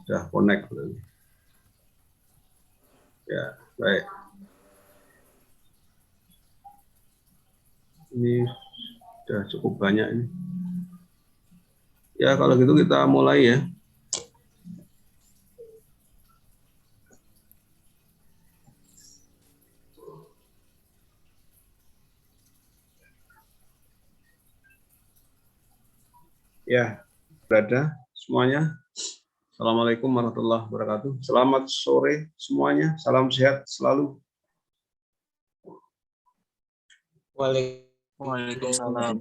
Sudah connect. Ya, baik. Ini sudah cukup banyak ini. Ya, kalau gitu kita mulai ya. Ya, berada semuanya. Assalamualaikum warahmatullahi wabarakatuh. Selamat sore semuanya. Salam sehat selalu. Waalaikumsalam.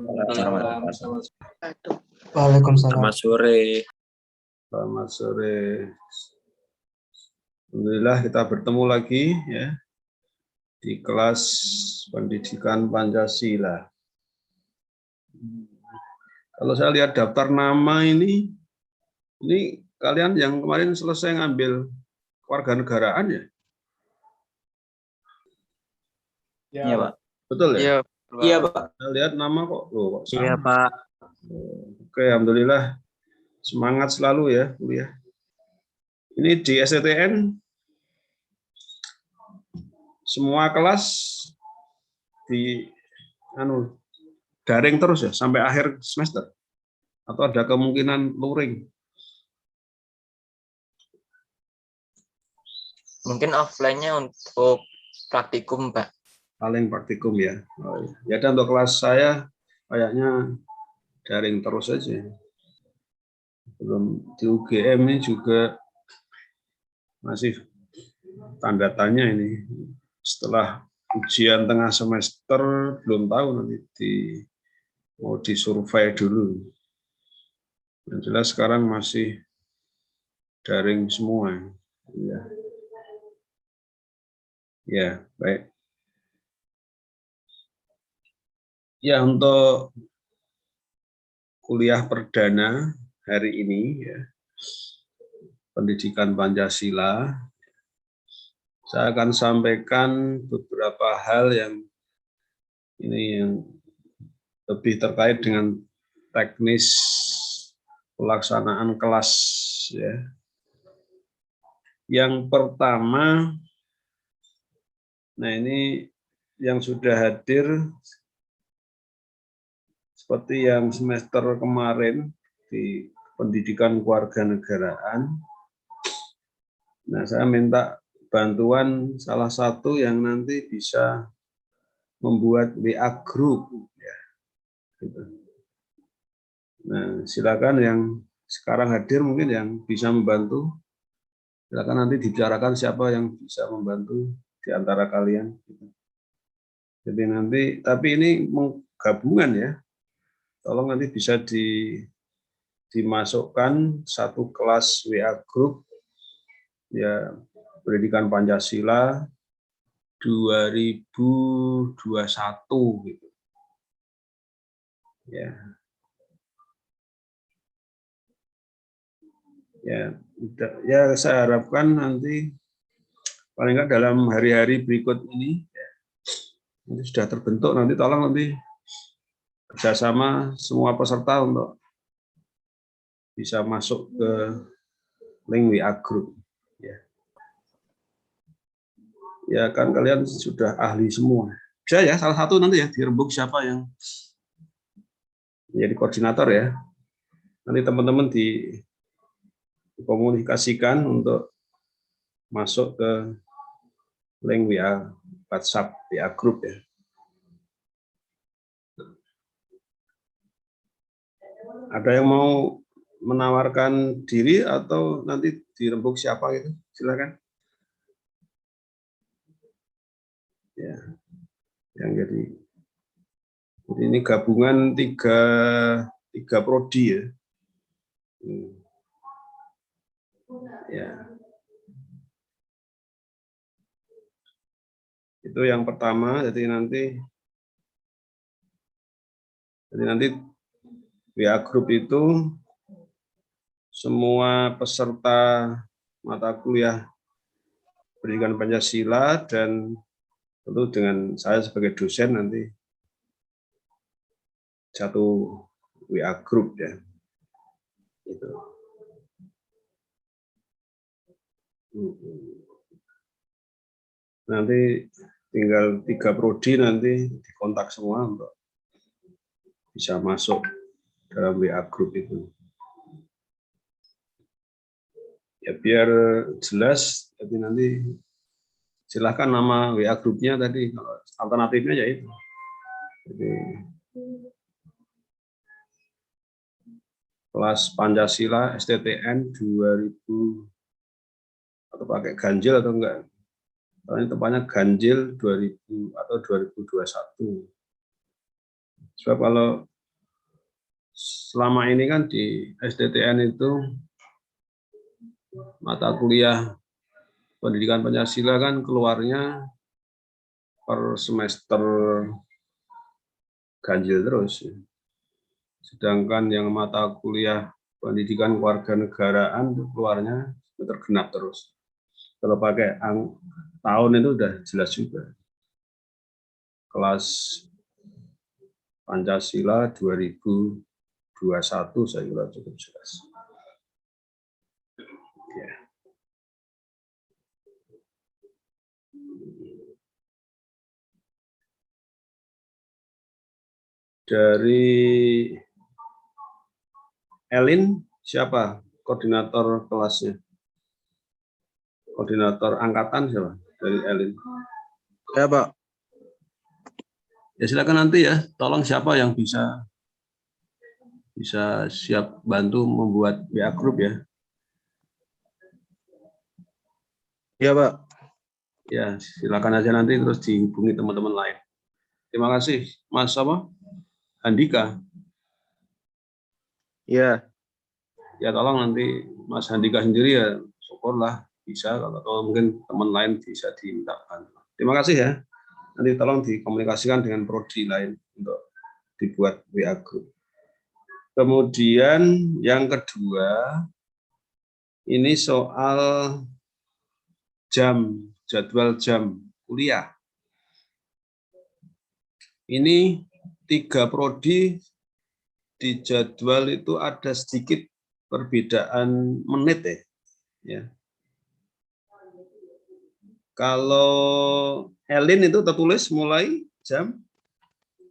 Waalaikumsalam. Selamat sore. Selamat sore. Alhamdulillah kita bertemu lagi ya di kelas pendidikan Pancasila. Kalau saya lihat daftar nama ini kalian yang kemarin selesai ngambil kewarganegaraan ya? Iya, Pak. Betul ya? Iya, Pak. Saya lihat nama kok, loh, kok sama. Iya, Pak. Oke, alhamdulillah. Semangat selalu ya kuliah. Ini di STTN semua kelas di daring terus ya sampai akhir semester atau ada kemungkinan luring? Mungkin offline-nya untuk praktikum, Pak. Paling praktikum ya. Oh, ya. Dan untuk kelas saya kayaknya daring terus saja. Belum di UGM ini juga masih tanda tanya ini. Setelah ujian tengah semester belum tahu nanti mau disurvei dulu. Yang jelas sekarang masih daring semua. Ya, ya baik. Ya, untuk kuliah perdana hari ini ya, pendidikan Pancasila, saya akan sampaikan beberapa hal yang lebih terkait dengan teknis pelaksanaan kelas ya. Yang pertama, nah ini yang sudah hadir seperti yang semester kemarin di pendidikan kewarganegaraan. Nah, saya minta bantuan salah satu yang nanti bisa membuat WA group ya. Gitu. Nah, silakan yang sekarang hadir mungkin yang bisa membantu. Silakan nanti dibicarakan siapa yang bisa membantu di antara kalian. Jadi nanti, tapi ini gabungan ya. Tolong nanti bisa dimasukkan satu kelas WA group ya pendidikan Pancasila 2021 gitu. Ya. Ya, saya harapkan nanti paling nggak dalam hari-hari berikut ini ya, nanti sudah terbentuk, nanti tolong nanti kerjasama semua peserta untuk bisa masuk ke link WA group. Ya kan kalian sudah ahli semua. Bisa ya salah satu nanti ya dirembuk siapa yang menjadi koordinator ya. Nanti teman-teman dikomunikasikan untuk masuk ke link WA WhatsApp WA group ya. Ada yang mau menawarkan diri atau nanti dirembuk siapa gitu? Silakan. Ya, yang jadi ini gabungan tiga prodi ya. Ya. Itu yang pertama, jadi nanti WA group itu semua peserta mata kuliah pendidikan Pancasila dan tentu dengan saya sebagai dosen nanti satu WA group ya. Itu. Nanti tinggal 3 prodi nanti dikontak semua untuk bisa masuk dalam WA group itu. Ya biar jelas, jadi nanti silahkan nama WA grupnya tadi, kalau alternatifnya ya itu. Jadi, kelas Pancasila STTN 2000 atau pakai ganjil atau enggak? Soalnya tepatnya ganjil 2000 atau 2021. Sebab kalau selama ini kan di STTN itu mata kuliah pendidikan Pancasila kan keluarnya per semester ganjil terus. Sedangkan yang mata kuliah pendidikan kewarganegaraan itu keluarnya semester genap terus. Kalau pakai tahun itu udah jelas juga. Kelas Pancasila 2021 saya kira cukup jelas. Ya. Dari Elin, siapa koordinator kelasnya? Koordinator angkatan siapa? Dari Elin. Ya, Pak. Ya silakan nanti ya, tolong siapa yang bisa siap bantu membuat WA group ya. Ya, Pak. Ya, silakan aja nanti terus dihubungi teman-teman lain. Terima kasih, Mas apa? Handika. Ya. Ya tolong nanti Mas Handika sendiri ya, syukurlah bisa, kalau mungkin teman lain bisa dimintakan. Terima kasih ya. Nanti tolong dikomunikasikan dengan prodi lain untuk dibuat WA group. Kemudian yang kedua, ini soal jadwal jam kuliah. Ini 3 prodi di jadwal itu ada sedikit perbedaan menit ya. Kalau Elin itu tertulis mulai jam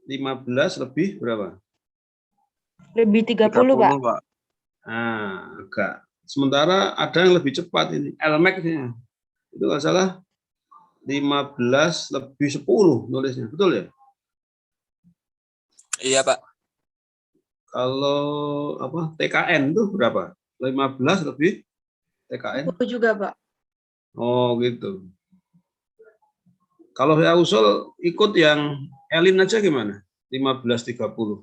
15 lebih berapa? Lebih 30, Pak. Pak. Nah, agak. Sementara ada yang lebih cepat ini, LMAC-nya. Itu nggak salah 15 lebih 10 nulisnya, betul ya? Iya, Pak. Kalau apa TKN itu berapa? 15 lebih TKN? Aku juga, Pak. Oh gitu. Kalau saya usul ikut yang Elin aja gimana? 15.30.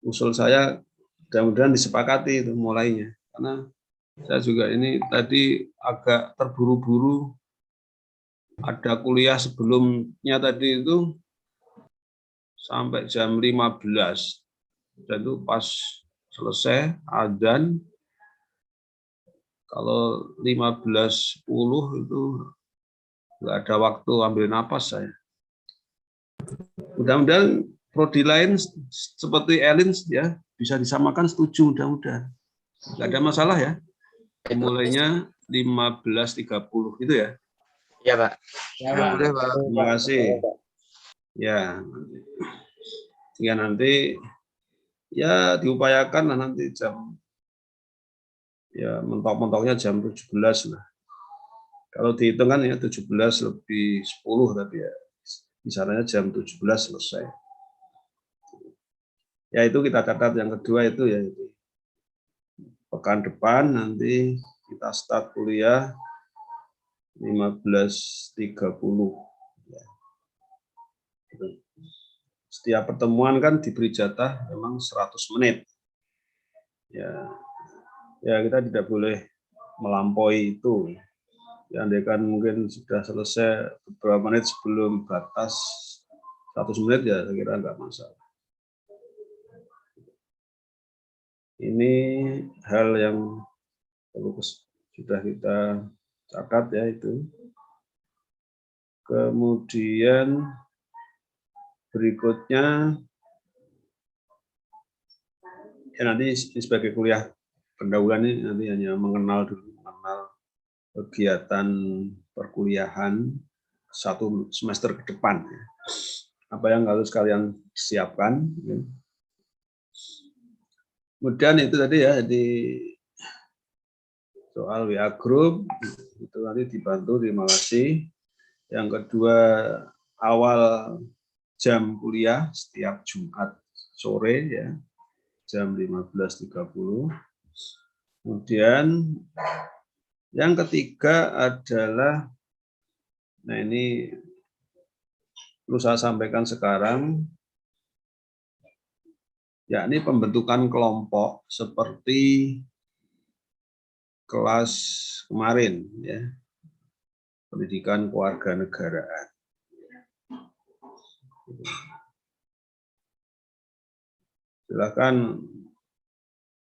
Usul saya mudah-mudahan disepakati itu mulainya. Karena saya juga ini tadi agak terburu-buru. Ada kuliah sebelumnya tadi itu sampai jam 15. Dan itu pas selesai adzan, kalau 15.10 itu nggak ada waktu ambil napas saya. Mudah-mudahan prodi lain seperti Elin ya bisa disamakan, setuju mudah-mudahan. Nggak ada masalah ya. Mulainya 15.30 gitu ya. Iya, Pak. Nah, terima kasih. Ya, sehingga nanti ya diupayakan lah nanti jam ya mentok-mentoknya jam 17 lah. Kalau dihitung kan ya 17 lebih 10 tapi ya misalnya jam 17 selesai. Ya itu kita catat yang kedua itu ya itu. Pekan depan nanti kita start kuliah 15.30. Ya. Setiap pertemuan kan diberi jatah memang 100 menit. Ya kita tidak boleh melampaui itu. Ya, andaikan mungkin sudah selesai beberapa menit sebelum batas 100 menit ya saya kira enggak masalah. Ini hal yang sudah kita catat ya itu. Kemudian berikutnya ya nanti sebagai kuliah pendahuluan ini nanti hanya mengenal kegiatan perkuliahan 1 semester ke depan. Apa yang harus kalian siapkan. Kemudian itu tadi ya, di soal WA Group, itu nanti dibantu, terima kasih. Yang kedua, awal jam kuliah setiap Jumat sore ya, jam 15.30. Kemudian yang ketiga adalah, nah ini perlu saya sampaikan sekarang, yakni pembentukan kelompok seperti kelas kemarin ya, pendidikan kewarganegaraan. Silakan,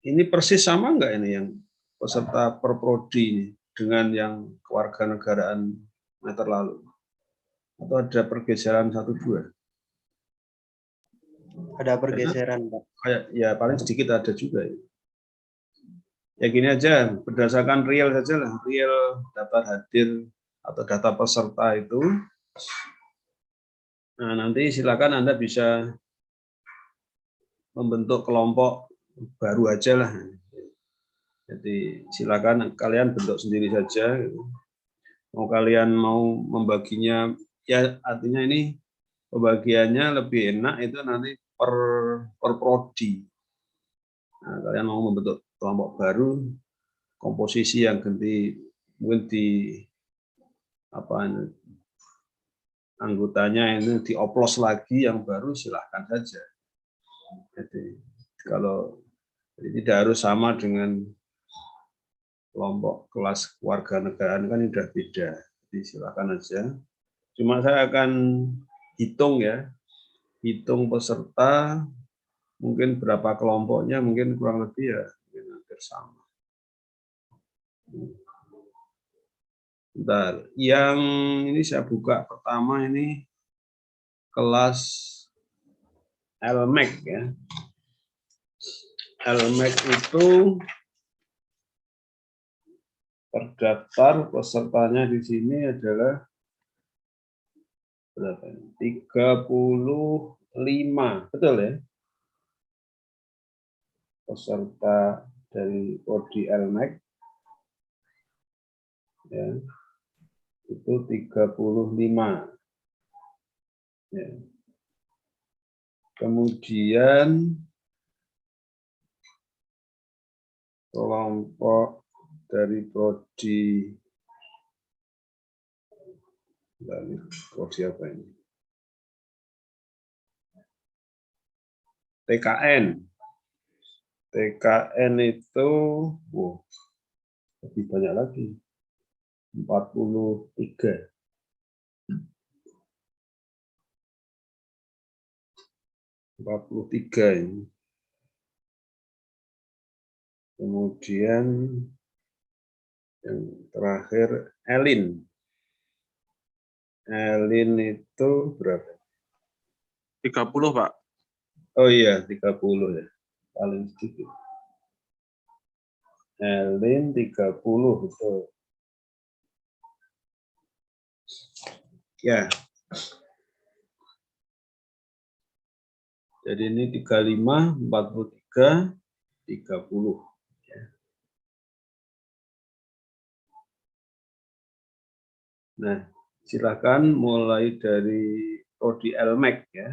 ini persis sama enggak ini yang peserta perprodi ini dengan yang kewarganegaraan meter lalu? Atau ada pergeseran 1-2? Ada pergeseran, Pak. Kayak ya paling sedikit ada juga ya. Ya gini aja, berdasarkan real saja lah, real daftar hadir atau data peserta itu. Nah, nanti silakan Anda bisa membentuk kelompok baru aja lah. Jadi silakan kalian bentuk sendiri saja. Mau kalian mau membaginya, ya artinya ini pembagiannya lebih enak itu nanti per prodi. Nah, kalian mau membentuk kelompok baru, komposisi yang ganti mungkin di apa anggotanya ini dioplos lagi yang baru, silahkan saja. Jadi kalau tidak harus sama dengan kelompok kelas kewarganegaraan kan sudah beda. Jadi silakan aja. Cuma saya akan hitung ya, hitung peserta, mungkin berapa kelompoknya, mungkin kurang lebih ya mungkin hampir sama. Bentar, yang ini saya buka pertama ini kelas LMEC ya. LMEC itu terdaftar pesertanya di sini adalah berapa? 35, betul ya? Peserta dari prodi LMEC ya, itu 35 ya. Kemudian kelompok dari prodi apa ini? TKN. TKN itu lebih banyak lagi. 43. 43 ini. Kemudian yang terakhir Elin. Elin itu berapa? 30, Pak. Oh iya, 30 ya. Paling sedikit. Elin 30 betul. Ya. Jadi ini 35, 43, 30. Ya. Nah, silakan mulai dari prodi LMEC ya.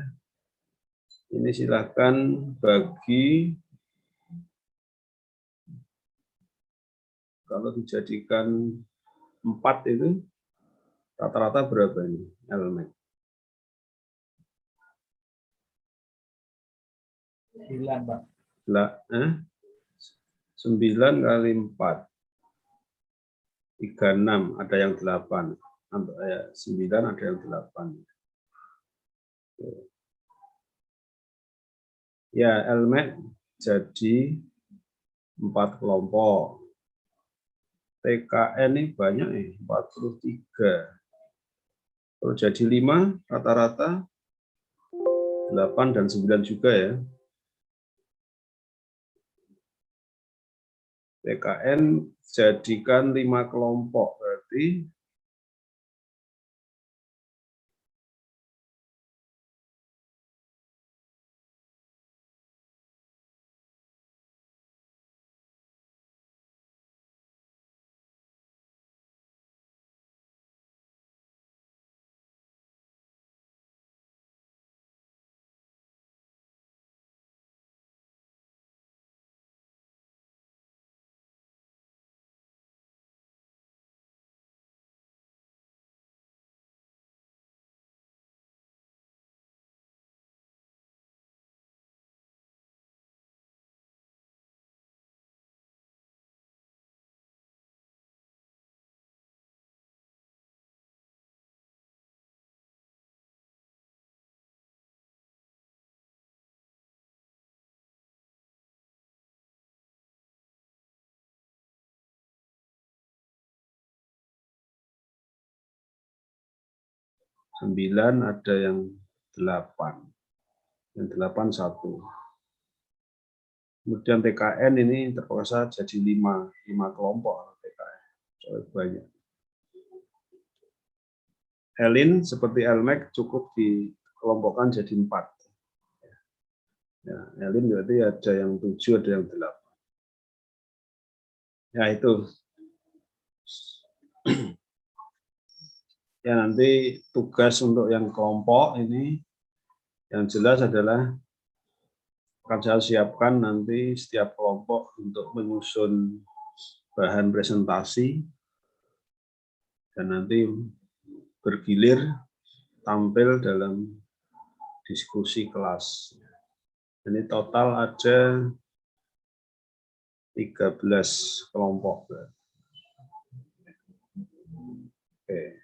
Ini silakan bagi, kalau dijadikan 4 itu rata-rata berapa ini LMEC? 9, Pak. 9 kali 4. 36, ada yang 8. 9 ada yang 8. Ya, LMEC jadi 4 kelompok. TKN ini banyak nih, 43. Kalau jadi 5, rata-rata 8 dan 9 juga ya. TKN jadikan 5 kelompok, berarti sembilan, ada yang 8. Yang 8 1. Kemudian TKN ini terpaksa jadi 5 kelompok TKN. Banyak. Elin seperti Elmek cukup dikelompokkan jadi 4. Ya, Elin berarti ada yang 7, ada yang 8. Ya itu. Ya nanti tugas untuk yang kelompok ini yang jelas adalah akan saya siapkan nanti setiap kelompok untuk menyusun bahan presentasi dan nanti bergilir tampil dalam diskusi kelas. Ini total ada 13 kelompok. Oke.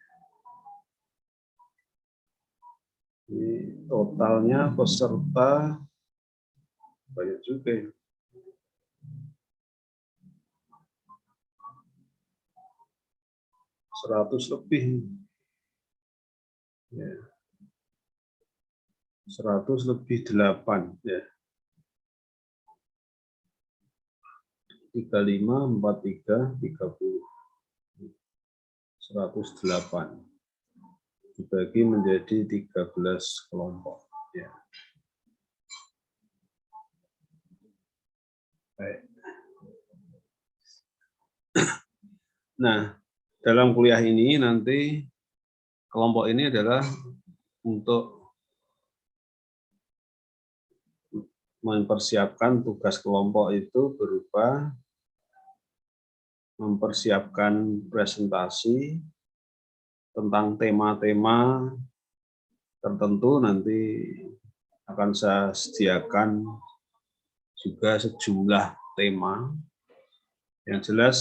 Ini totalnya peserta banyak juga ya. 100 lebih. Ya. 100 lebih 8 ya. 35, 43, 30. 108. Dibagi menjadi 13 kelompok. Ya. Baik. Nah, dalam kuliah ini nanti kelompok ini adalah untuk mempersiapkan tugas kelompok itu berupa mempersiapkan presentasi tentang tema-tema tertentu. Nanti akan saya sediakan juga sejumlah tema. Yang jelas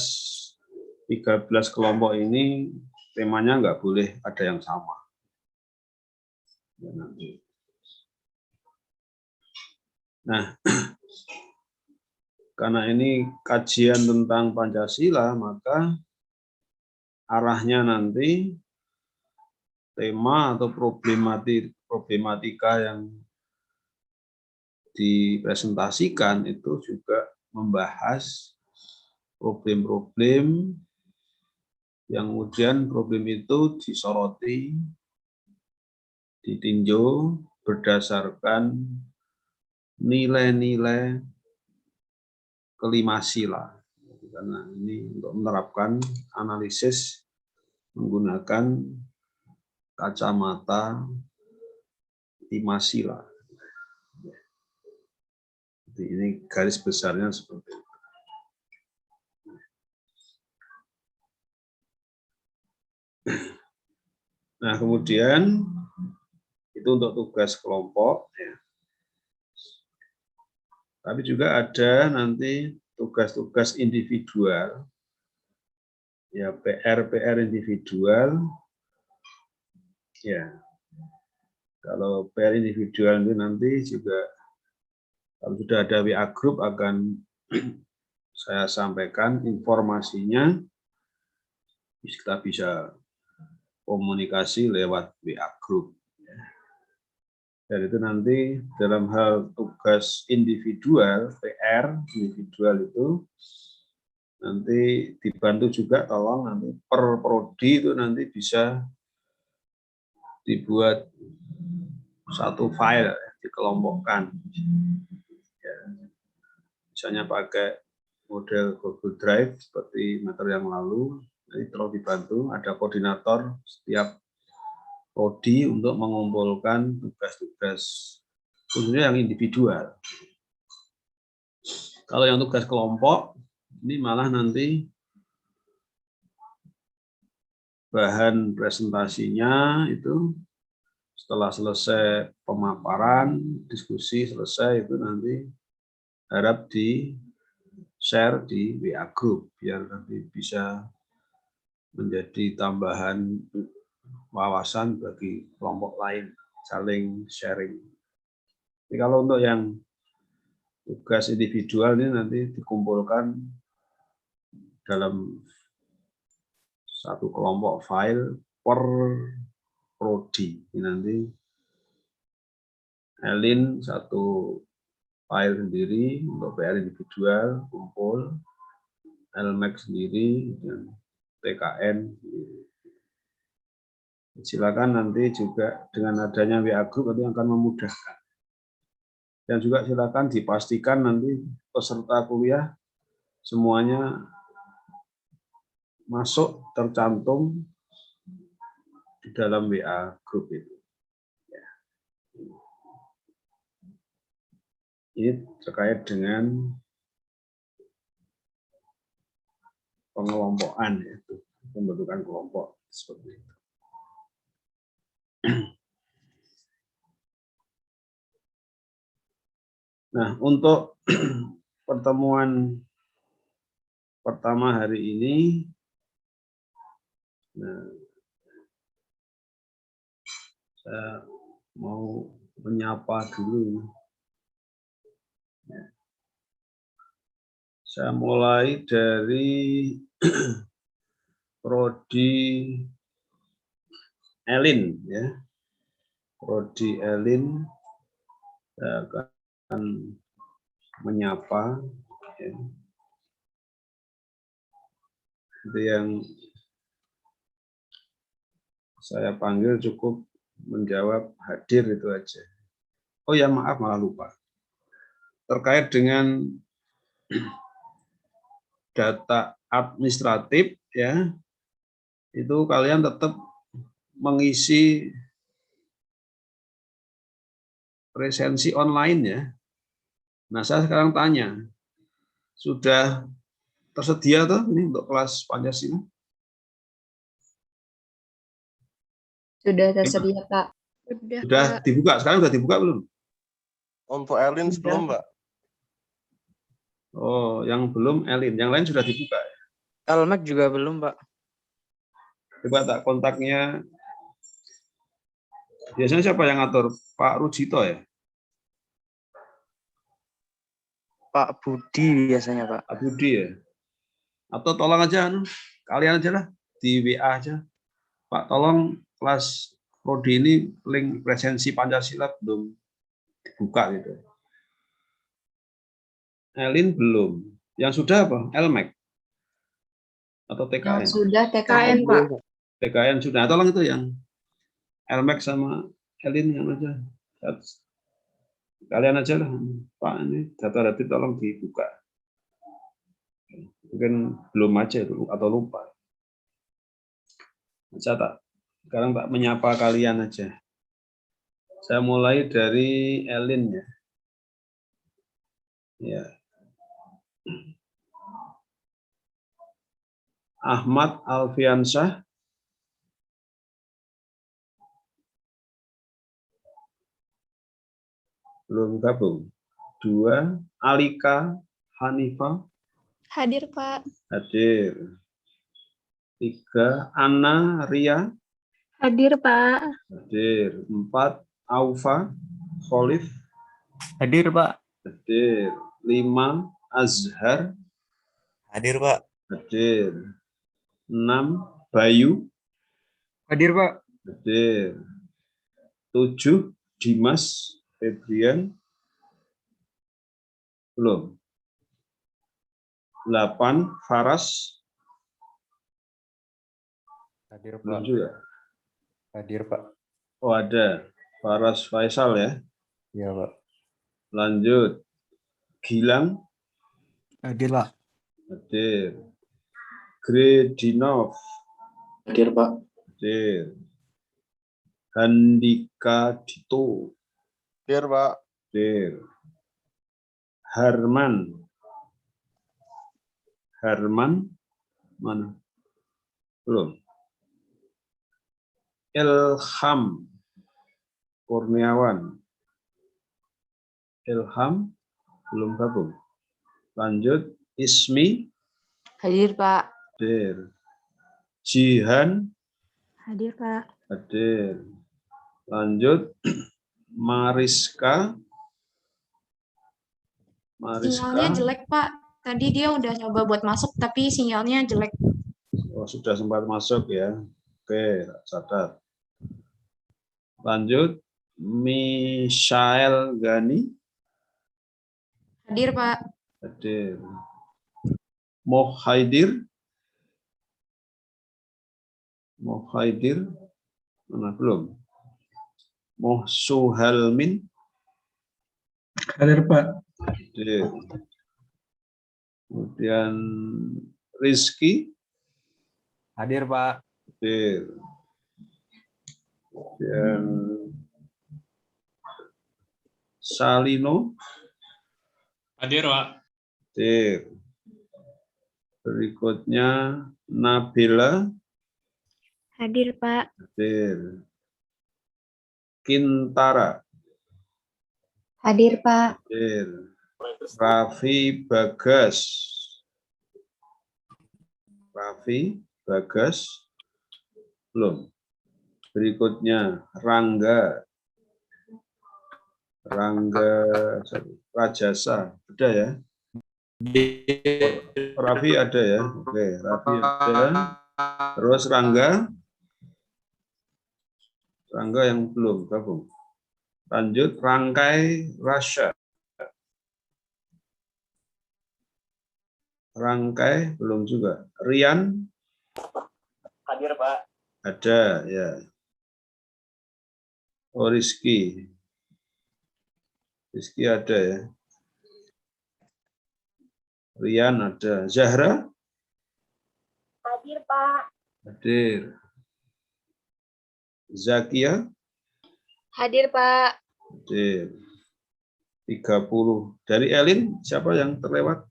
13 kelompok ini temanya nggak boleh ada yang sama. Nah, karena ini kajian tentang Pancasila, maka arahnya nanti tema atau problematika yang dipresentasikan itu juga membahas problem-problem yang kemudian problem itu disoroti, ditinjau berdasarkan nilai-nilai kelima sila. Karena ini untuk menerapkan analisis menggunakan kacamata 5 sila. Jadi ini garis besarnya seperti itu. Nah, kemudian itu untuk tugas kelompok. Ya. Tapi juga ada nanti tugas-tugas individual, ya PR individual. Ya, kalau PR individual itu nanti juga kalau sudah ada WA group akan saya sampaikan informasinya. Kita bisa komunikasi lewat WA group. Dan itu nanti dalam hal tugas individual, PR individual itu nanti dibantu juga tolong nanti per prodi itu nanti bisa dibuat satu file, dikelompokkan. Ya, misalnya pakai model Google Drive seperti materi yang lalu, nanti terus dibantu ada koordinator setiap prodi untuk mengumpulkan tugas-tugas khususnya yang individual. Kalau yang tugas kelompok, ini malah nanti bahan presentasinya itu setelah selesai pemaparan, diskusi selesai itu nanti harap di share di WA Group biar nanti bisa menjadi tambahan wawasan bagi kelompok lain, saling sharing. Jadi kalau untuk yang tugas individual ini nanti dikumpulkan dalam satu kelompok file per prodi. Ini nanti Elin satu file sendiri untuk PR individual kumpul, LMAX sendiri dan TKN sendiri. Silakan nanti juga dengan adanya WA Group nanti akan memudahkan. Dan juga silakan dipastikan nanti peserta kuliah semuanya masuk tercantum di dalam WA Group itu. Ya. Ini terkait dengan pengelompokan, yaitu pembentukan kelompok seperti itu. Nah, untuk pertemuan pertama hari ini, nah, saya mau menyapa dulu. Saya mulai dari Prodi Elin, ya. Prodi Elin, saya akan menyapa. Ya. Itu yang saya panggil cukup menjawab hadir itu aja. Oh ya maaf malah lupa. Terkait dengan data administratif ya, itu kalian tetap mengisi presensi online ya. Nah saya sekarang tanya, sudah tersedia tuh ini untuk kelas Pancasila? Sudah tersedia, Pak. Sudah dibuka, sekarang sudah dibuka belum? Untuk Elin Sudah. belum, Mbak. Oh, yang belum Elin, yang lain sudah dibuka. LMAX juga belum, Pak. Coba tak kontaknya. Biasanya siapa yang ngatur? Pak Rujito ya? Pak Budi biasanya, Pak. Pak Budi ya? Atau tolong aja, kalian aja lah, di WA aja. Pak, tolong kelas prodi ini link presensi Pancasila belum dibuka gitu. Elin belum. Yang sudah apa? LMAX? Atau TKN? Yang sudah TKN, Pak. TKN sudah. Tolong itu yang LMAX sama Elin yang aja. Kalian aja lah. Pak, ini data-data tolong dibuka. Mungkin belum aja itu atau lupa. Saya sekarang tak menyapa kalian aja. Saya mulai dari Elin ya. Ya. Ahmad Alfiansyah. Belum gabung. 2. Alika Hanifah. Hadir, Pak. Hadir. 3. Anna Ria. Hadir, Pak. Hadir. 4. Aufa Khalif. Hadir, Pak. Hadir. 5. Azhar. Hadir, Pak. Hadir. 6. Bayu. Hadir, Pak. Hadir. 7. Dimas Febrian. Belum. 8. Faras. Hadir Belum Pak. juga. Hadir Pak. Oh, ada. Faras Faisal ya. Iya Pak. Lanjut. Gilang. Hadir Pak. Hadir. Gredinov. Hadir Pak. Hadir. Handika Dito. Hadir, Pak. Hadir. Harman. Harman mana? Belum. Ilham Kurniawan. Ilham belum gabung. Lanjut. Ismi. Hadir, Pak. Hadir. Jihan. Hadir, Pak. Hadir. Lanjut. Mariska. Sinyalnya Mariska. jelek, Pak. Tadi dia udah coba buat masuk, tapi sinyalnya jelek. Oh, sudah sempat masuk ya. Oke, catat. Lanjut. Mishael Gani. Hadir, Pak. Hadir. Mohaidir. Mohaidir. Mana belum? Mohsuhalmin. Hadir Pak. Hadir. Kemudian Rizky. Hadir Pak. Hadir. Kemudian Salino. Hadir, Pak. Hadir. Berikutnya Nabila. Hadir, Pak. Hadir. Kintara. Hadir, Pak. Hadir. Raffi Bagas. Raffi Bagas. Belum. Berikutnya Rangga. Rangga Rajasa. Ada ya? Raffi ada ya? Oke, Raffi ada. Terus Rangga. Rangga yang belum gabung. Lanjut Rangkai Rasya. Rangkai belum juga. Rian. Hadir, Pak. Ada ya. Oh, Rizky. Rizky ada ya. Rian ada. Zahra. Hadir, Pak. Hadir. Zakia. Hadir, Pak. Hadir. 30. Dari Elin, siapa yang terlewat?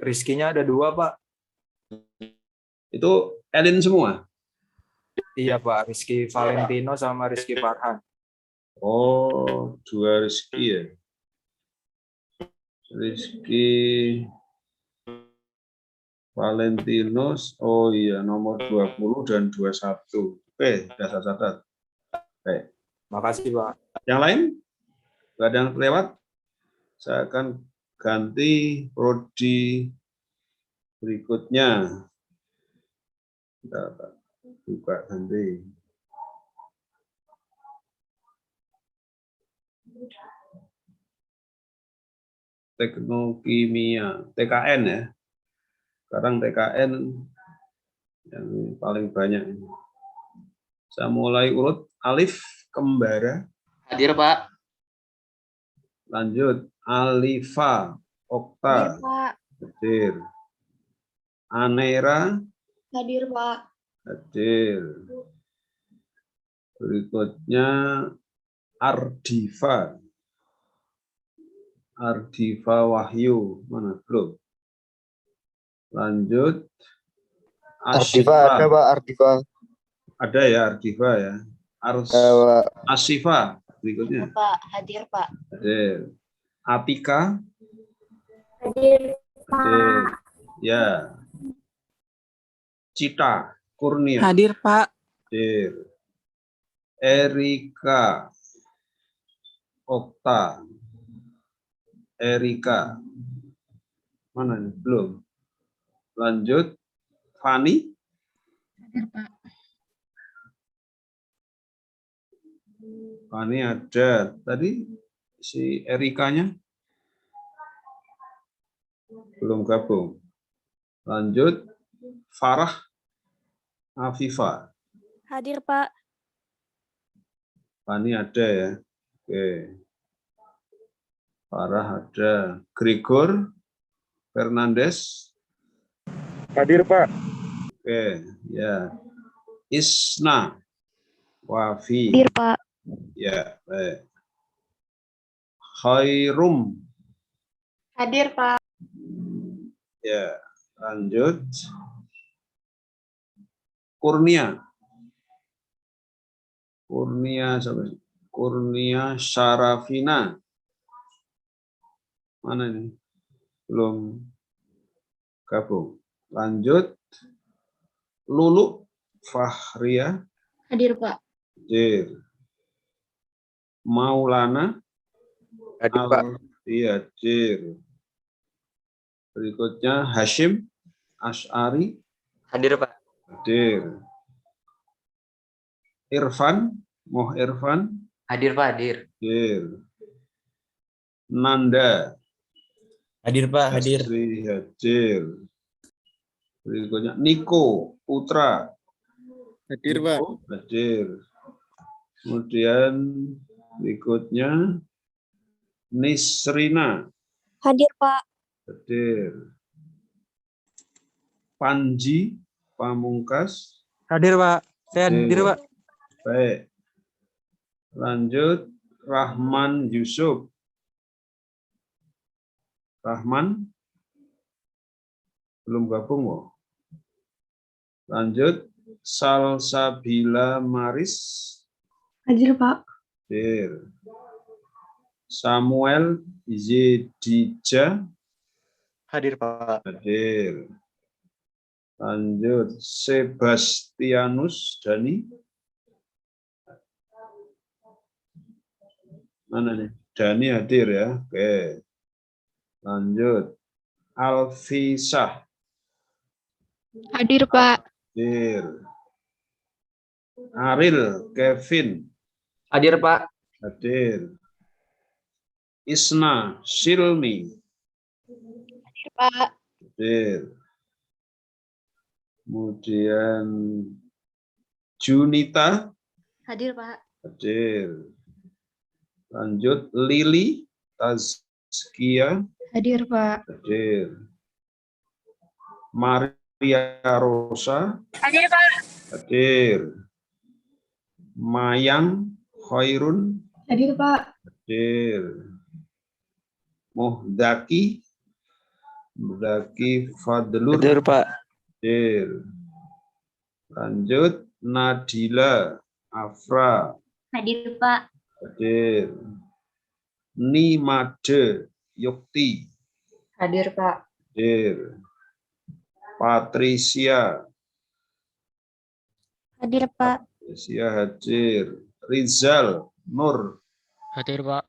Rizkinya ada 2 Pak. Itu Elin semua? Iya Pak. Rizky Valentino sama Rizky Farhan. Oh, 2 Rizky ya. Rizky Valentinos, oh iya, nomor 20 dan 21. Oke, sudah saya catat. Oke. Makasih Pak. Yang lain? Nggak ada yang terlewat? Saya akan ganti prodi berikutnya. Kita buka ganti. Teknokimia, TKN ya. Sekarang TKN yang paling banyak. Saya mulai urut. Alif Kembara. Hadir, Pak. Lanjut Alifa Okta. Hadir, Pak. Hadir. Anera. Hadir, Pak. Hadir. Berikutnya Ardifa. Ardifa Wahyu. Mana belum? Lanjut. Ardifa ada Pak, Ardifa. Ada ya Ardifa ya. Asifa berikutnya. Pak. Hadir, Pak. Hadir. Atika. Hadir, Hadir. Ya. Cita Kurnia. Hadir Pak. Hadir. Erika. Okta. Erika. Mana ini? Belum. Lanjut. Fani. Hadir, Pak. Fani ada. Tadi si Erikanya? Belum gabung. Lanjut, Farah Afifa. Hadir, Pak. Fani ada ya. Oke. Farah ada. Gregor Fernandes. Hadir, Pak. Oke, ya. Isna Wafi. Hadir, Pak. Ya, baik. Khairum. Hadir, Pak. Ya, lanjut. Kurnia. Kurnia Syarafina. Mana ini? Belum gabung. Lanjut. Lulu Fahria. Hadir, Pak. Hadir. Maulana. Hadir, Pak. Iya, hadir. Berikutnya Hashim Ash'ari. Hadir, Pak. Hadir. Irfan. Irfan. Hadir, Pak. Hadir. Hadir. Nanda. Hadir, Pak. Hadir. Asri hadir. Berikutnya Niko Putra. Hadir, Pak. Hadir. Kemudian berikutnya Nisrina. Hadir, Pak. Hadir. Panji Pamungkas. Hadir, Pak. Saya hadir, Pak. Baik. Lanjut Rahman Yusuf. Rahman belum gabung, oh. Lanjut Salsabila Maris. Hadir, Pak. Hadir. Samuel Yedija. Hadir, Pak. Hadir. Lanjut Sebastianus Dani. Mana nih? Dani hadir ya. Oke. Lanjut. Alfisah. Hadir, Pak. Hadir. Aril Kevin. Hadir, Pak. Hadir. Isna Silmi. Hadir, Pak. Hadir. Kemudian Junita. Hadir, Pak. Hadir. Lanjut Lili Tazkia. Hadir, Pak. Hadir. Maria Rosa. Hadir, Pak. Hadir. Mayang Khairun. Hadir, Pak. Hadir. Muhdaki Fadlur. Hadir, Pak. Hadir. Lanjut Nadila Afra. Hadir, Pak. Hadir. Nimade Yukti. Hadir, Pak. Hadir. Patricia. Hadir, Pak. Patricia hadir. Rizal Nur. Hadir, Pak.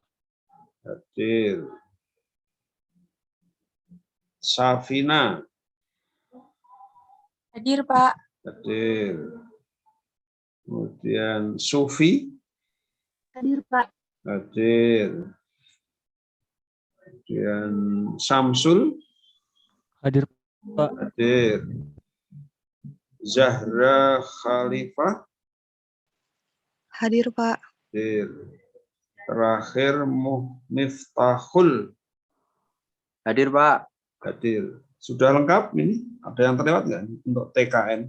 Hadir. Safina. Hadir, Pak. Hadir. Kemudian Sufi. Hadir, Pak. Hadir. Kemudian Samsul. Hadir, Pak. Hadir. Zahra Khalifah. Hadir, Pak. Hadir. Terakhir Miftahul. Hadir, Pak. Hadir. Sudah lengkap ini? Ada yang terlewat nggak untuk TKN?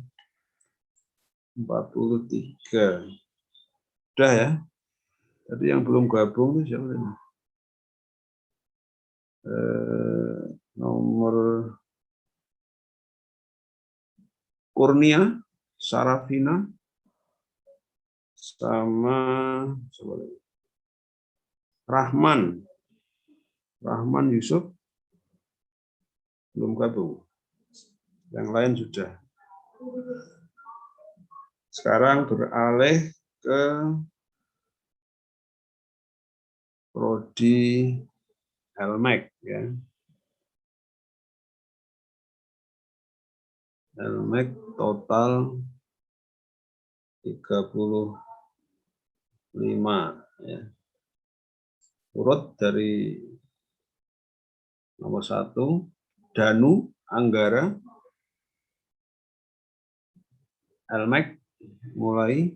43. Sudah ya? Tadi yang belum gabung itu siapa ini? Nomor Kurnia, Sarafina, sama Rahman Yusuf belum gabung. Yang lain sudah. Sekarang beralih ke prodi Helmek ya. Helmek total 35 ya. urut dari nomor 1, Danu Anggara, Elmek mulai,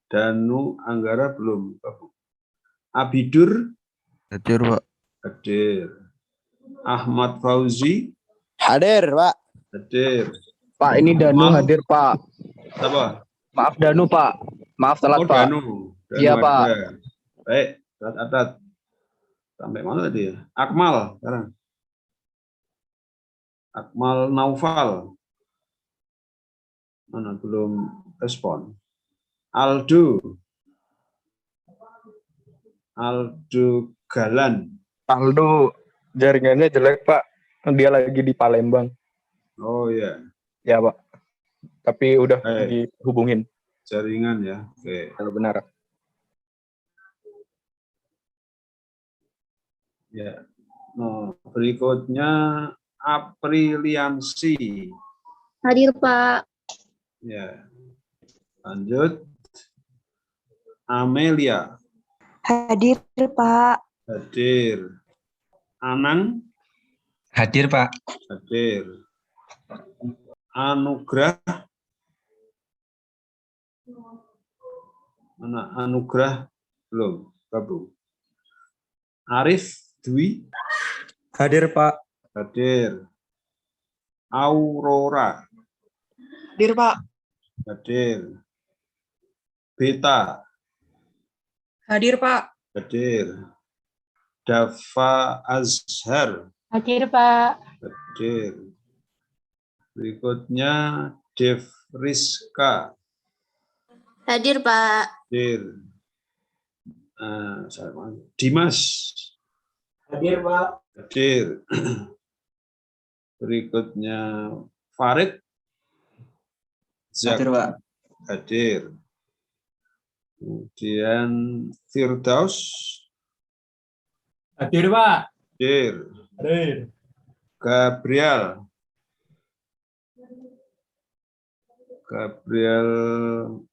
Danu Anggara belum. Abidur Hadir, Pak. hadir. Ahmad Fauzi Hadir, Pak. hadir. Pak, ini Danu Mal. hadir, Pak. Apa? Maaf Danu, Pak. Maaf telat, Oh, Pak. Danu. Iya, ada. Pak. Baik, Adat. Sampai mana tadi ya? Akmal sekarang. Akmal Naufal. Mana belum respon. Aldo Galan. Aldo, jaringannya jelek, Pak. Dia lagi di Palembang. Oh ya, Ya, Pak. Tapi udah Baik. dihubungin. Jaringan ya. Oke. Kalau benar. Ya. Nah, berikutnya Apriliansi. Hadir, Pak. Ya. Lanjut. Amelia Hadir, Pak. hadir. Anang Hadir, Pak. hadir. Anugrah. Mana Anugrah belum gabung. Arif Dwi Hadir, Pak. hadir. Aurora Hadir, Pak. hadir. Beta Hadir, Pak. hadir. Dava Azhar Hadir, Pak. hadir. Berikutnya Dev Rizka Hadir, Pak. hadir. Dimas Hadir, Pak. hadir. Berikutnya Farid Hadir, Pak. hadir. Kemudian Firdaus Hadir, Pak. hadir. Hadir. Gabriel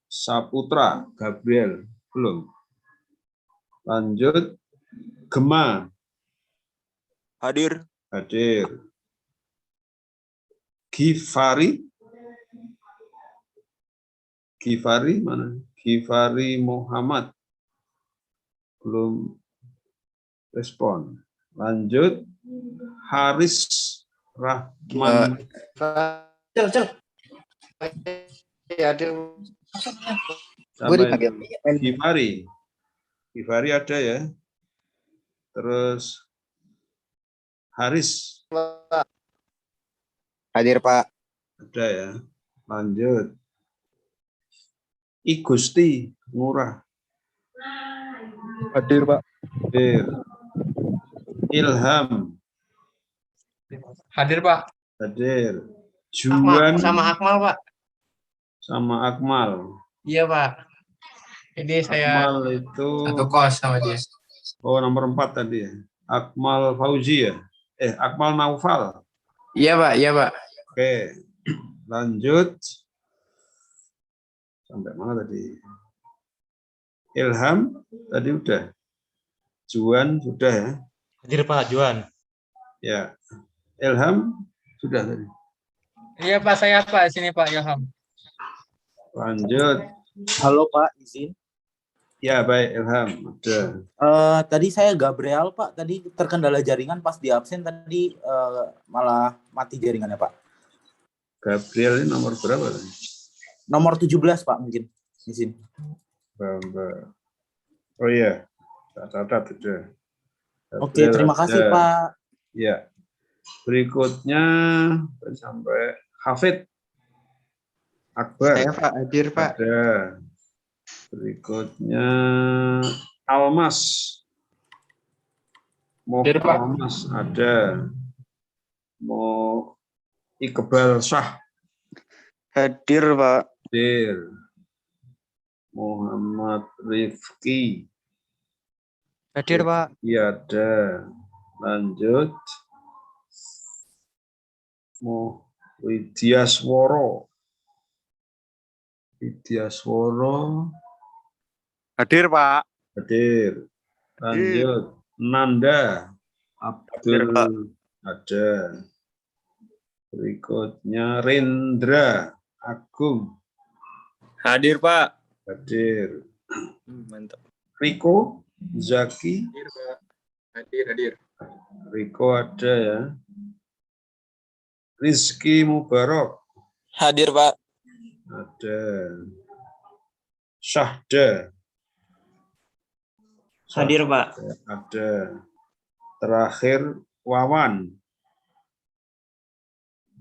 Saputra Gabriel belum. Lanjut Gema Hadir. hadir. Gifari mana? Gifari Muhammad belum respon. Lanjut Haris Rahman sampai Gifari ada ya. Terus Haris Hadir, Pak. ada ya. Lanjut I Gusti Ngurah Hadir, Pak. hadir. Ilham Hadir, Pak. hadir. Juan Sama Akmal, Pak. sama Akmal. Iya, Pak. Ini saya Akmal itu satu kos sama dia. nomor 4 tadi ya. Akmal Fauzi ya. Akmal Naufal. Iya, Pak. Iya, Pak. Oke. Lanjut. Sampai mana tadi? Ilham tadi udah. Juan sudah ya. Hadir, Pak. Juan. Ya. Ilham sudah tadi. Iya, Pak. Saya, Pak. Sini, Pak. Ilham. Lanjut. Halo, Pak. Izin. Ya, baik Ilham. Ada. Tadi saya Gabriel, Pak. Tadi terkendala jaringan pas di absen tadi malah mati jaringannya, Pak. Gabriel ini nomor berapa tadi? Nomor 17, Pak, mungkin. Izin. Oh iya. Catat sudah. Oke, terima kasih, Pak. Ya. Berikutnya sampai Hafid Akbar. Saya, Pak. Hadir, Pak. Ada. Berikutnya Almas. Hadir, Pak. Almas ada. Mau Iqbal Syah Hadir, Pak. hadir. Muhammad Rifki. Hadir, Pak. Iya ada. Lanjut. Widyasworo. Hadir, Pak. Hadir. Lanjut. Nanda, Hadir, Abdul Pak. ada. Berikutnya Rendra, Agung Hadir, Pak. hadir. Mantap. Riko, Zaki, Hadir, Pak. Hadir. Riko ada ya. Rizky Mubarak Hadir, Pak. ada. Syahda Hadir, Pak. ada. Terakhir Wawan.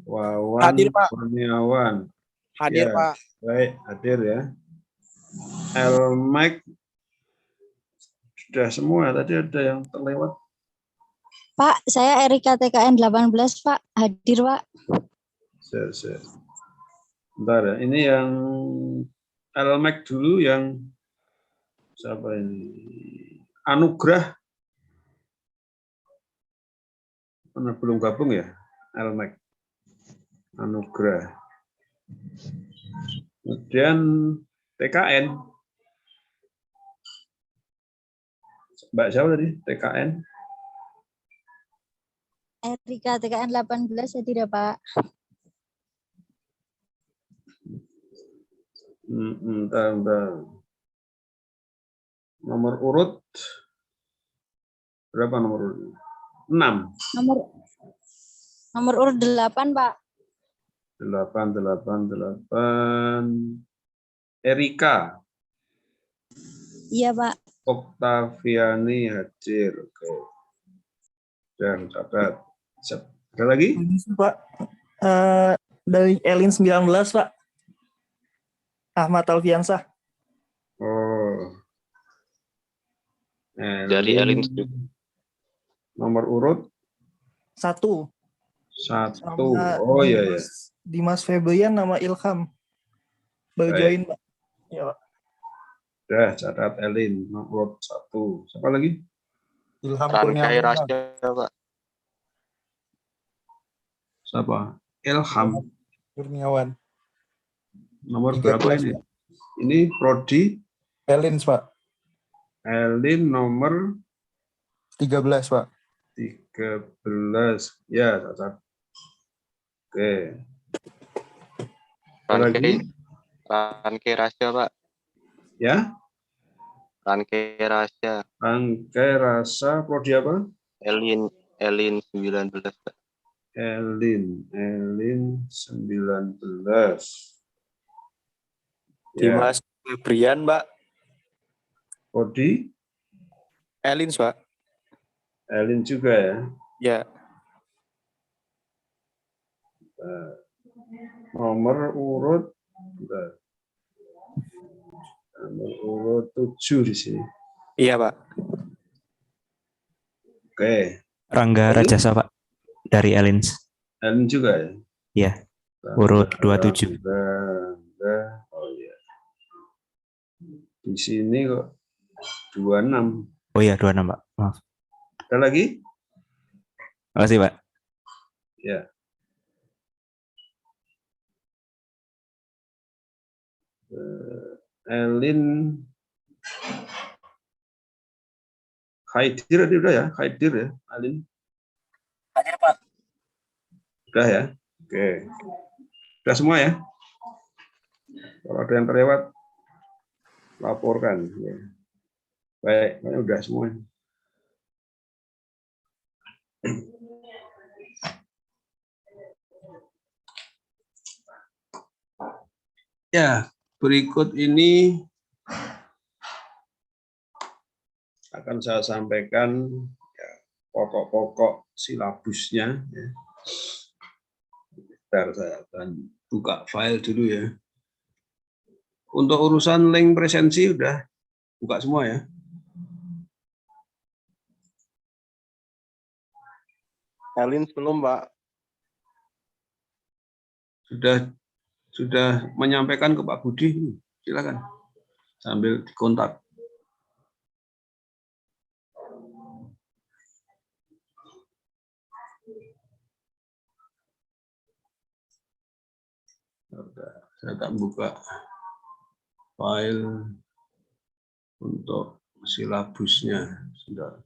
Wawan Hadir, Pak. Kurniawan. Hadir, Ya, Pak. baik, hadir ya. Elmek sudah semua, tadi ada yang terlewat. Pak, saya Erika TKN 18, Pak. Hadir, Pak. Siap. Bentar ya, ini yang Elmek dulu, yang siapa ini? Anugrah. Mana belum gabung ya? Elmek. Anugrah. Kemudian TKN. Mbak siapa tadi? TKN. Erika TKN 18 hadir ya, Pak. Bentar. Nomor urut berapa nomor urut? 6. Nomor urut 8, Pak. 8. Erika. Iya, Pak. Oktaviani hadir. Oke. Dan catat. Ada lagi? Pak. Dari Elin 19, Pak. Ahmad Alfiansah. Oh. Dari Elin. Nomor urut 1. 1. Sama Oh iya. Dimas Febrian nama Ilham. Baru Baik. join, Pak. Ya, Pak. Udah, catat Elin. Nomor urut 1. Siapa lagi? Ilham Rankai Rasya, Pak. Siapa? Ilham. Kurniawan. Nomor 13, berapa ini? Pak. Ini Prodi Elin, Pak. Elin nomor 13, Pak. 13. Ya, catat. Oke. Ada lagi? Rankai Rasya, Pak. Ya. Rankai Rasya. Rangkai rasa Prodi apa? Elin 19, Pak. Elin 19. Ya. Dimas Febrian, Pak. Prodi Elin, Pak. Elin juga ya. Ya. Nomor urut 7 di sini. Iya, Pak. Oke. Rangga Rajasa, Pak. Dari Elins. Elin juga ya. Iya. Urut 27. Oh iya. Di sini kok 26. Oh iya, 26, Pak. Maaf. Ada lagi? Makasih, Pak. Ya. Elin Khaidir tadi udah ya? Khaidir ya, Elin? Hadir, Pak. Udah ya? Oke. Udah semua ya? Kalau ada yang terlewat, laporkan. Ya. Baik, udah semua. Ya, berikut ini akan saya sampaikan ya, pokok-pokok silabusnya. Ya. Bentar, saya akan buka file dulu ya. Untuk urusan link presensi udah buka semua ya. Elin belum, Pak. Sudah menyampaikan ke Pak Budi, silakan sambil dikontak. Saya tak buka file untuk silabusnya. Sudah.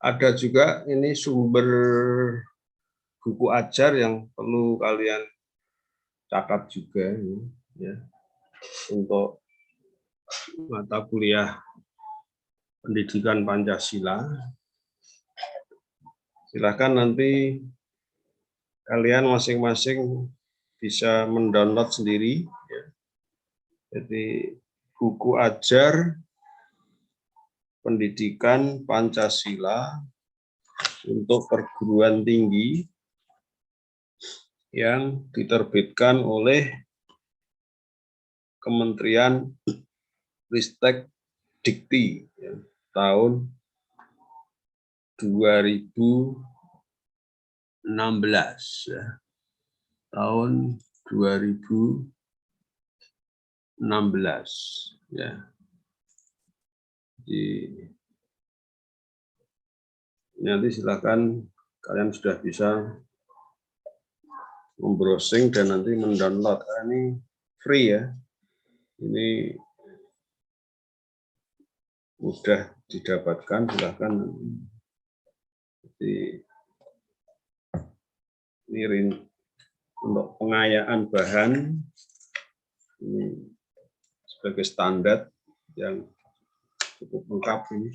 Ada juga ini sumber buku ajar yang perlu kalian catat juga ya, untuk mata kuliah pendidikan Pancasila. Silakan nanti kalian masing-masing bisa mendownload sendiri ya. Jadi buku ajar pendidikan Pancasila untuk perguruan tinggi yang diterbitkan oleh Kementerian Ristek Dikti ya, tahun 2016 ya. Tahun 2016 ya. Jadi nanti silakan kalian sudah bisa membrowsing dan nanti mendownload. Ini free ya. Ini mudah didapatkan, silakan. Jadi ini untuk pengayaan bahan ini sebagai standar yang cukup lengkap ini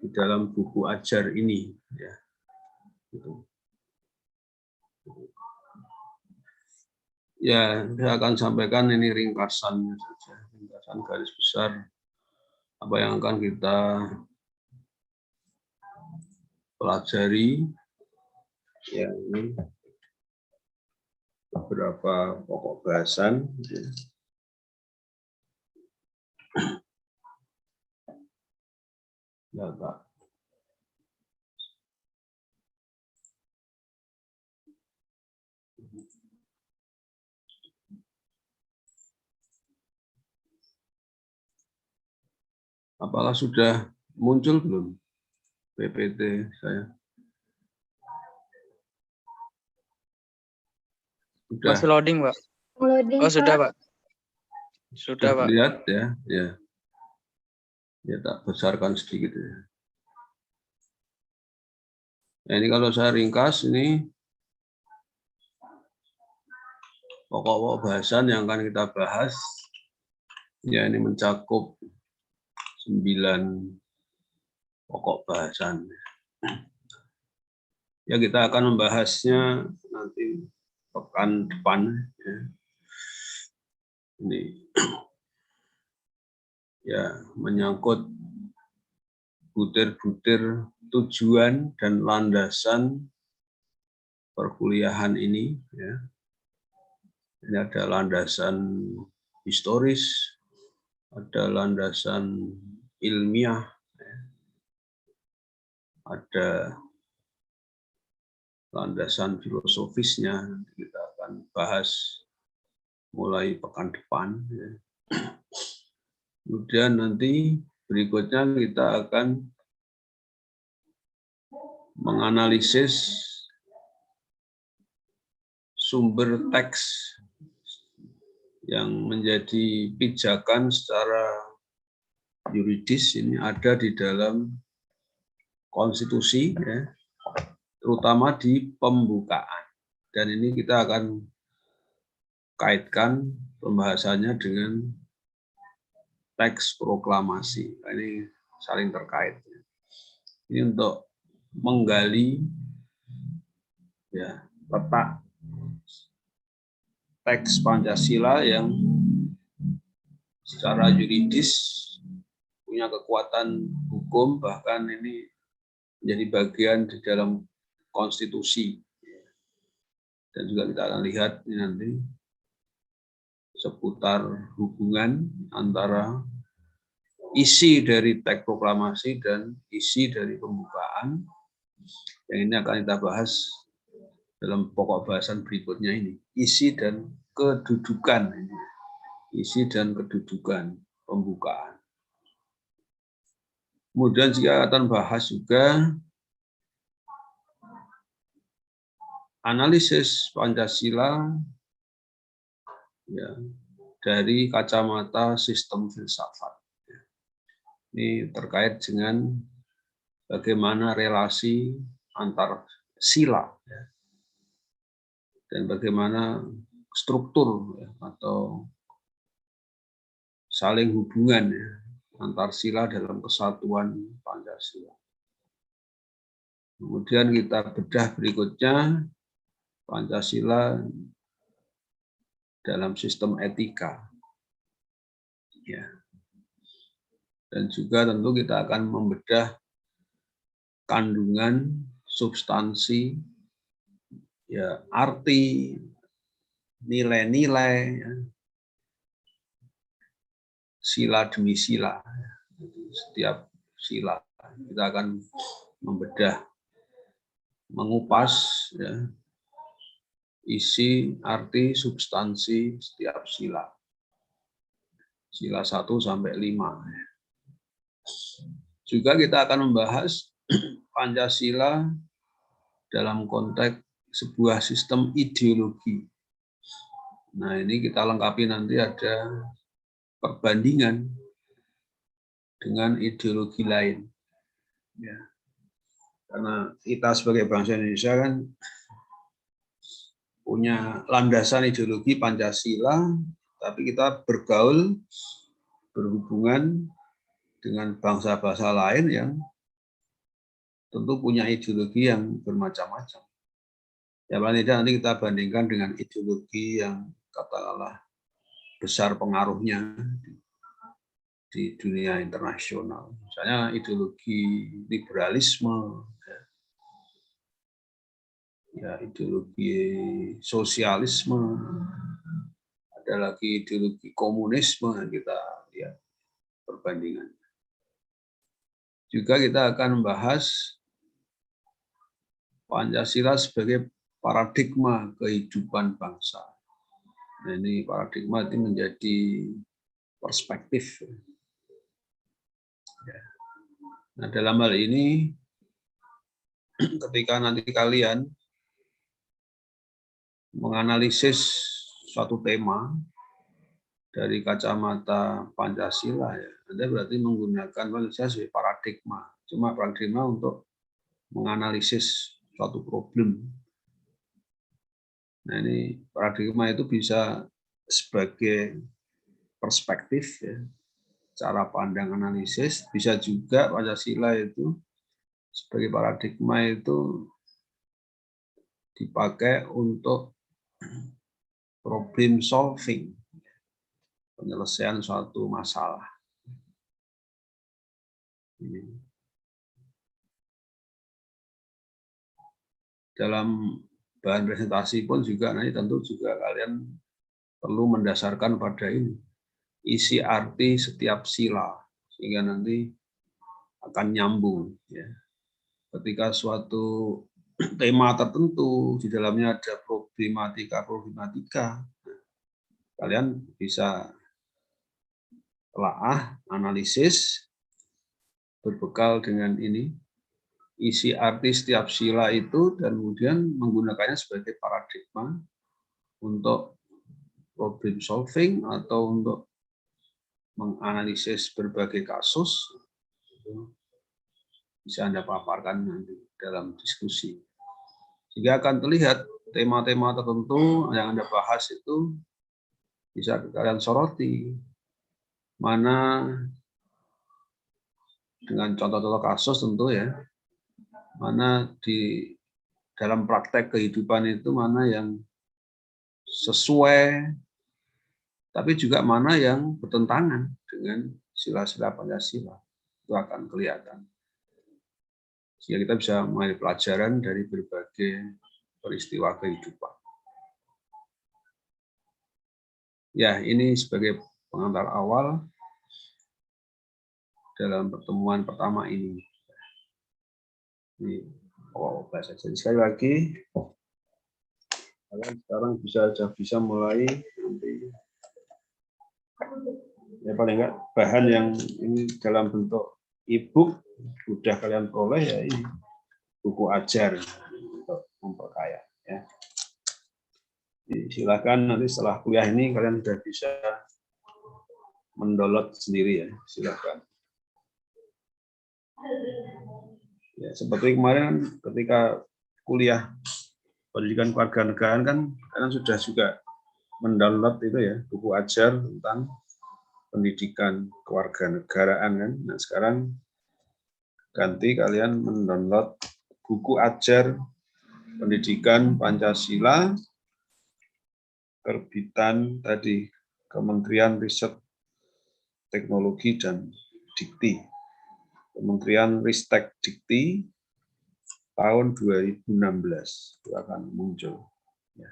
di dalam buku ajar ini ya. Ya, saya akan sampaikan ini ringkasannya saja, ringkasan garis besar apa yang akan kita pelajari. Ya, ini beberapa pokok bahasan. Ya, Pak. Apakah sudah muncul belum PPT saya? Sudah. Masih loading, Pak. Loading, Oh, sudah, Pak. Sudah, Pak. Lihat ya, ya. Ya, tak besarkan sedikit ya. Nah, ini kalau saya ringkas ini pokok-pokok bahasan yang akan kita bahas. Ya, ini mencakup 9 pokok bahasan. Ya, kita akan membahasnya nanti pekan depan. Ya. Ini ya menyangkut butir-butir tujuan dan landasan perkuliahan ini. Ya. Ini ada landasan historis, ada landasan ilmiah, ada landasan filosofisnya. Kita akan bahas mulai pekan depan. Ya. Kemudian nanti berikutnya kita akan menganalisis sumber teks yang menjadi pijakan secara yuridis ini ada di dalam konstitusi, ya, terutama di pembukaan. Dan ini kita akan kaitkan pembahasannya dengan teks proklamasi. Ini saling terkait. Ini untuk menggali ya letak teks Pancasila yang secara yuridis punya kekuatan hukum, bahkan ini menjadi bagian di dalam konstitusi. Dan juga kita akan lihat ini nanti seputar hubungan antara isi dari teks proklamasi dan isi dari pembukaan. Yang ini akan kita bahas dalam pokok bahasan berikutnya ini. Isi dan kedudukan. Isi dan kedudukan pembukaan. Kemudian juga akan bahas juga analisis Pancasila ya, dari kacamata sistem filsafat. Ini terkait dengan bagaimana relasi antar sila ya, dan bagaimana struktur ya, atau saling hubungan ya, antar sila dalam kesatuan Pancasila. Kemudian kita bedah berikutnya Pancasila dalam sistem etika. Ya. Dan juga tentu kita akan membedah kandungan, substansi, ya, arti, nilai-nilai, ya, sila demi sila. Setiap sila kita akan membedah, mengupas ya, isi, arti, substansi setiap sila. Sila 1 sampai 5. Juga kita akan membahas Pancasila dalam konteks sebuah sistem ideologi. Nah, ini kita lengkapi nanti ada perbandingan dengan ideologi lain. Ya. Karena kita sebagai bangsa Indonesia kan punya landasan ideologi Pancasila, tapi kita bergaul, berhubungan dengan bangsa-bangsa lain yang tentu punya ideologi yang bermacam-macam. Ya, paling tidak nanti kita bandingkan dengan ideologi yang katakanlah besar pengaruhnya di dunia internasional. Misalnya ideologi liberalisme, ya, ideologi sosialisme, ada lagi ideologi komunisme, kita lihat perbandingan. Juga kita akan membahas Pancasila sebagai paradigma kehidupan bangsa. Nah, ini paradigma itu menjadi perspektif. Nah, dalam hal ini, ketika nanti kalian menganalisis suatu tema dari kacamata Pancasila, ya, Anda berarti menggunakan Pancasila sebagai paradigma. Cuma paradigma untuk menganalisis suatu problem. Nah, ini paradigma itu bisa sebagai perspektif, ya, cara pandang analisis, bisa juga Pancasila itu sebagai paradigma itu dipakai untuk problem solving, penyelesaian suatu masalah. Dalam bahan presentasi pun juga nanti tentu juga kalian perlu mendasarkan pada ini, isi arti setiap sila, sehingga nanti akan nyambung. Ya. Ketika suatu tema tertentu di dalamnya ada problematika, kalian bisa telaah, analisis, berbekal dengan ini, isi arti setiap sila itu, dan kemudian menggunakannya sebagai paradigma untuk problem solving atau untuk menganalisis berbagai kasus. Bisa Anda paparkan nanti dalam diskusi. Sehingga akan terlihat tema-tema tertentu yang Anda bahas itu bisa kalian soroti. Mana dengan contoh-contoh kasus tentu ya, mana di dalam praktek kehidupan itu mana yang sesuai, tapi juga mana yang bertentangan dengan sila-sila Pancasila. Itu akan kelihatan. Sehingga kita bisa mengambil pelajaran dari berbagai peristiwa kehidupan. Ya, ini sebagai pengantar awal dalam pertemuan pertama ini. Ini bahasa. Jadi sekali lagi, kalian sekarang bisa mulai nanti. Ya paling enggak bahan yang ini dalam bentuk e-book sudah kalian peroleh ya ini buku ajar untuk memperkaya ya. Jadi, silakan nanti setelah kuliah ini kalian sudah bisa mendownload sendiri ya, silakan. Ya, seperti kemarin ketika kuliah pendidikan kewarganegaraan kan kalian sudah juga mendownload itu ya buku ajar tentang pendidikan kewarganegaraan kan. Nah, sekarang ganti kalian mendownload buku ajar pendidikan Pancasila terbitan tadi Kementerian Riset Teknologi dan Dikti. Kementerian Ristek Dikti tahun 2016 itu akan muncul. Ya.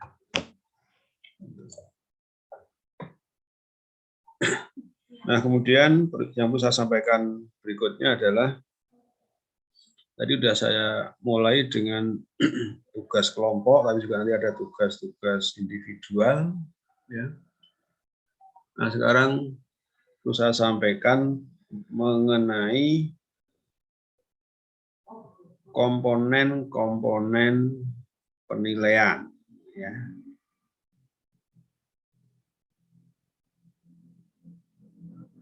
Nah, kemudian yang perlu saya sampaikan berikutnya adalah tadi sudah saya mulai dengan tugas kelompok, tapi juga nanti ada tugas-tugas individual. Ya. Nah, sekarang perlu saya sampaikan mengenai komponen-komponen penilaian. Ya.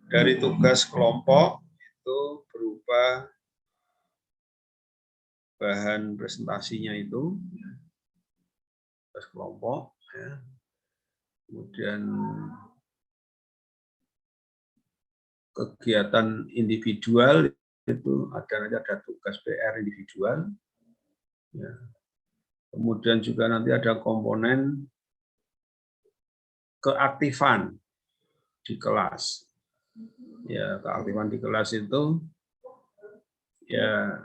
Dari tugas kelompok itu berupa bahan presentasinya itu tugas kelompok, ya. Kemudian kegiatan individual itu ada tugas PR individual, ya. Kemudian juga nanti ada komponen keaktifan di kelas. Ya, keaktifan di kelas itu ya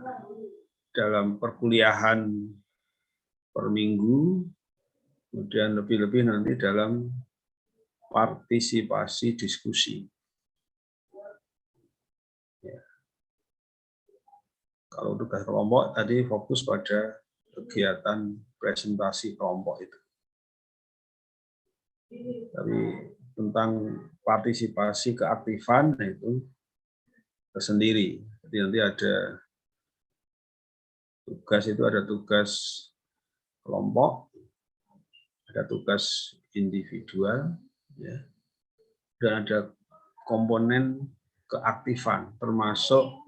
dalam perkuliahan per minggu, kemudian lebih-lebih nanti dalam partisipasi diskusi. Ya. Kalau tugas kelompok tadi fokus pada kegiatan presentasi kelompok itu. Tapi tentang partisipasi keaktifan itu tersendiri. Jadi nanti ada tugas itu ada tugas kelompok, ada tugas individual, ya, dan ada komponen keaktifan termasuk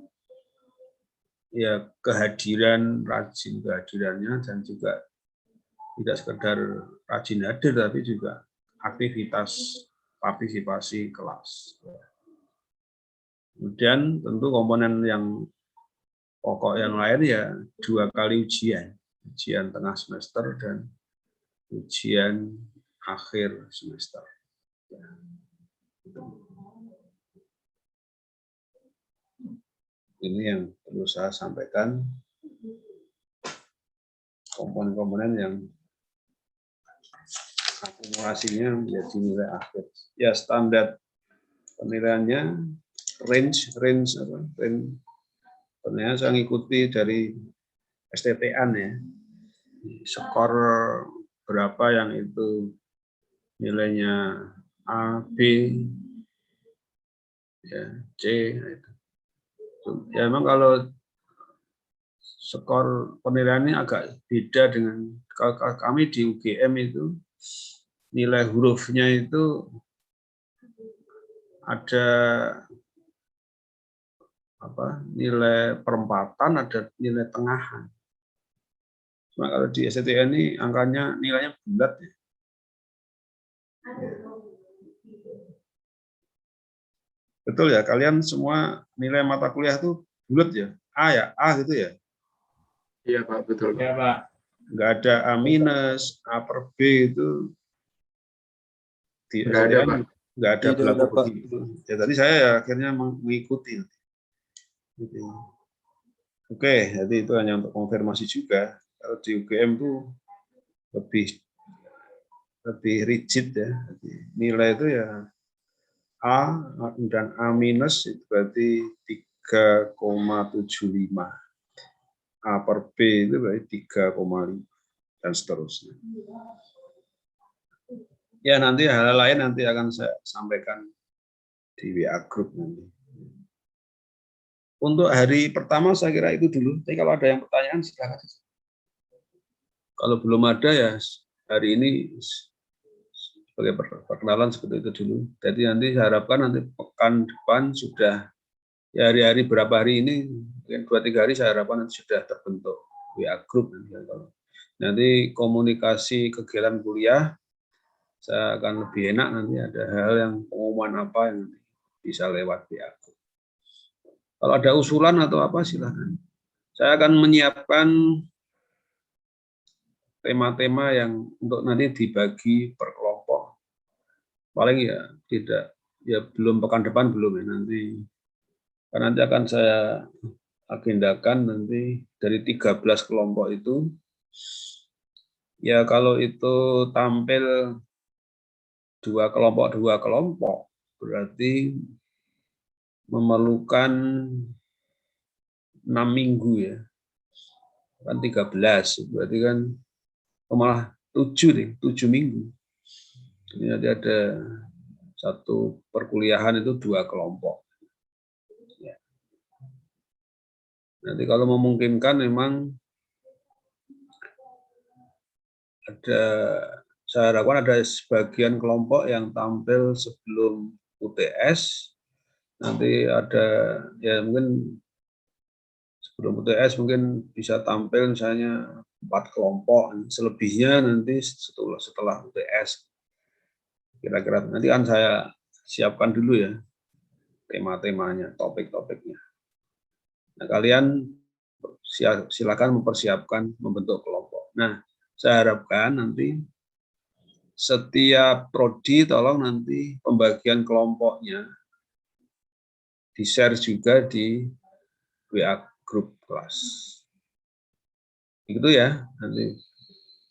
ya kehadiran, rajin kehadirannya dan juga tidak sekedar rajin hadir tapi juga aktivitas partisipasi kelas. Kemudian tentu komponen yang pokok yang lain ya 2 kali ujian tengah semester dan ujian akhir semester. Ini yang perlu saya sampaikan, komponen-komponen yang akumulasinya menjadi nilai akhir. Ya, standar penilaiannya range penilaian saya ngikuti dari STT-an ya. Skor berapa yang itu nilainya A, B, ya, C. Ya memang kalau skor penilaiannya agak beda dengan kalau kami di UGM itu nilai hurufnya itu ada nilai perempatan, ada nilai tengahan. Cuma kalau di STTN ini angkanya nilainya bulat ya. Betul ya, kalian semua nilai mata kuliah itu bulat ya? A ya, A gitu ya? Iya Pak, betul. Ya Pak. nggak ada A minus, A per B itu di Nggak ada, STM Pak. nggak ada Tidak berlaku ada, Pak. begitu. Ya tadi saya ya akhirnya mengikuti. Gitu. Oke, jadi itu hanya untuk konfirmasi juga. Kalau di UGM itu lebih rigid ya. Jadi nilai itu ya A dan A minus itu berarti 3,75. A per B itu berarti 3,5 dan seterusnya. Ya nanti hal lain nanti akan saya sampaikan di WA Group nanti. Untuk hari pertama saya kira itu dulu. Tapi kalau ada yang pertanyaan silakan. Kalau belum ada ya hari ini sebagai perkenalan seperti itu dulu. Jadi nanti saya harapkan nanti pekan depan sudah ya hari-hari berapa hari ini mungkin 2-3 hari saya harapkan nanti sudah terbentuk WA Group nanti komunikasi kegiatan kuliah saya akan lebih enak nanti ada hal yang pengumuman apa yang bisa lewat WA Group. Kalau ada usulan atau apa silakan. Saya akan menyiapkan tema-tema yang untuk nanti dibagi per kelompok. Paling ya tidak ya belum pekan depan belum ya nanti. Karena nanti akan saya agendakan nanti dari 13 kelompok itu ya kalau itu tampil dua kelompok berarti memerlukan 6 minggu ya. Kan 13 berarti kan malah 7 minggu. Ini nanti ada satu perkuliahan itu 2 kelompok. Ya. Nanti kalau memungkinkan memang ada, saya harapkan ada sebagian kelompok yang tampil sebelum UTS. Nanti ada ya mungkin sebelum UTS mungkin bisa tampil misalnya 4 kelompok, selebihnya nanti setelah UTS. Kira-kira nanti kan saya siapkan dulu ya tema-temanya, topik-topiknya. Nah, kalian silakan mempersiapkan membentuk kelompok. Nah, saya harapkan nanti setiap prodi tolong nanti pembagian kelompoknya di-share juga di WA grup kelas. Begitu ya,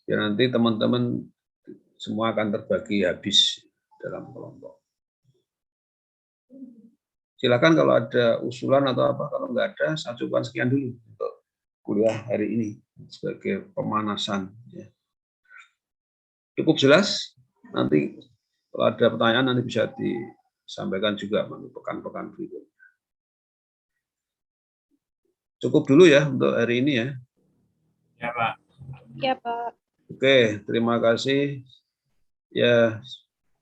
nanti teman-teman semua akan terbagi habis dalam kelompok. Silakan kalau ada usulan atau apa, kalau nggak ada, saya cukupkan sekian dulu untuk kuliah hari ini sebagai pemanasan. Ya. Cukup jelas? Nanti kalau ada pertanyaan nanti bisa disampaikan juga di pekan-pekan berikutnya. Cukup dulu ya untuk hari ini ya. Ya, Pak. Ya, Pak. Oke, terima kasih. Ya,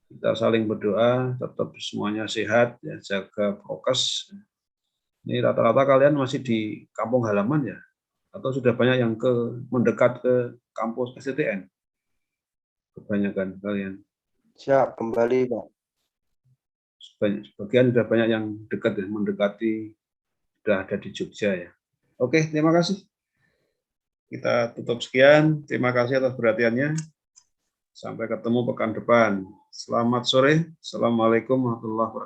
kita saling berdoa, tetap semuanya sehat, ya, jaga prokes. Ini rata-rata kalian masih di kampung halaman ya? Atau sudah banyak yang mendekat ke kampus STTN? Kebanyakan kalian. Siap, kembali, Pak. Sebagian sudah banyak yang dekat ya, mendekati, sudah ada di Jogja ya. Oke, terima kasih. Kita tutup sekian. Terima kasih atas perhatiannya. Sampai ketemu pekan depan. Selamat sore. Assalamualaikum warahmatullahi wabarakatuh.